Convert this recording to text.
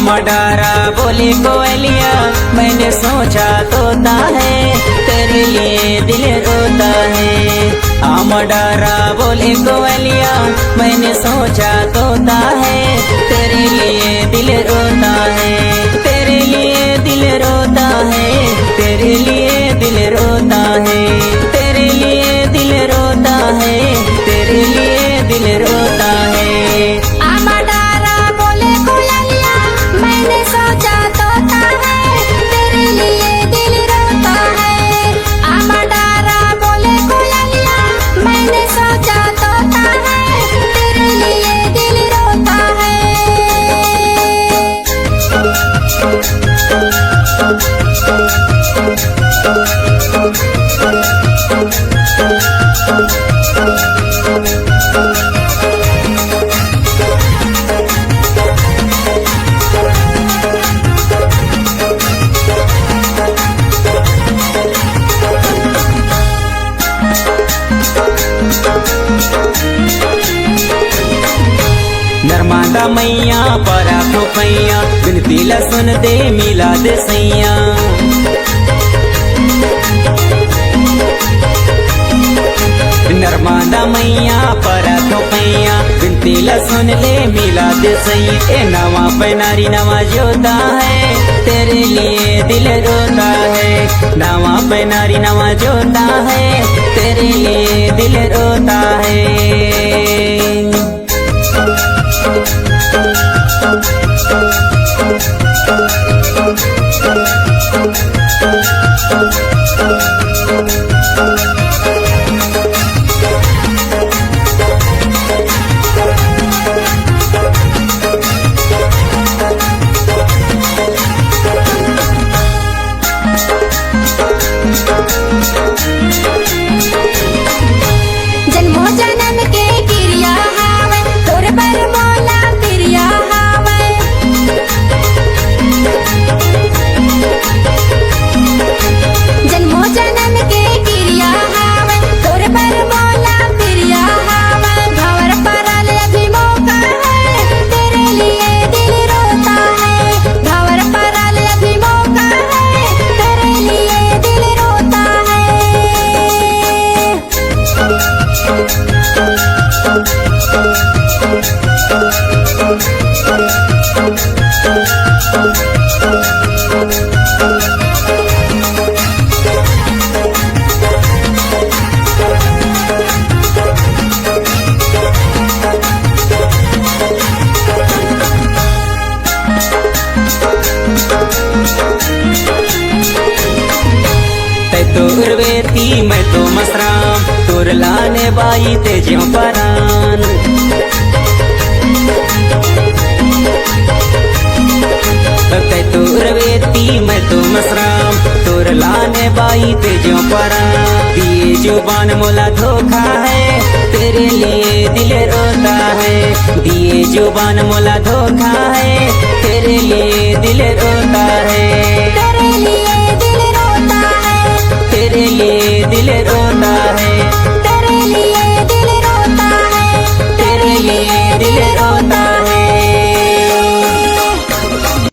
डारा बोली कोयलिया, मैंने सोचा तोता है, तेरे लिए दिल रोता है। आम डारा बोली कोयलिया, मैंने सोचा तोता है, तेरे लिए दिल रोता है, तेरे लिए दिल रोता है, तेरे लिए दिल रोता है, तेरे लिए दिल रोता है, तेरे लिए दिल रोता है। मैंने सोचा तोता है, तेरे लिए दिल रोता है। आमा डारा बोले कोयलिया, मैंने सोचा तोता है, तेरे लिए दिल रोता है। नर्मदा मैया परा खोपैया, बिनती ला सुन दे मिला दे सैया। नर्मदा मैया परा खोपैया, बिनती ला सुन ले मिला दे सैया। ए नवा पैनारी नवा जोता है, तेरे लिए दिल रोता है। नवा पैनारी नवा जोता है, तेरे लिए दिल रोता है। जन्मो जन्म के क्रिया हावे, तोर पर मोला प्रिया हावे। जन्मो जन्म के क्रिया हावे, तोर पर मोला प्रिया हावे। भंवर परल अभी मौका है, तेरे लिए दिल रोता है। भंवर परल अभी मौका है, तेरे लिए दिल रोता है। तोर वेती मैं तो मसराम, तोर लाने बाई ते ज्यों परान। तोर वेती मैं तो मसराम, तोर लाने बाई ते ज्यों परान। दिए जुबान मोला धोखा है, तेरे लिए दिल रोता है। दिए जुबान मोला धोखा है, तेरे लिए दिल रोता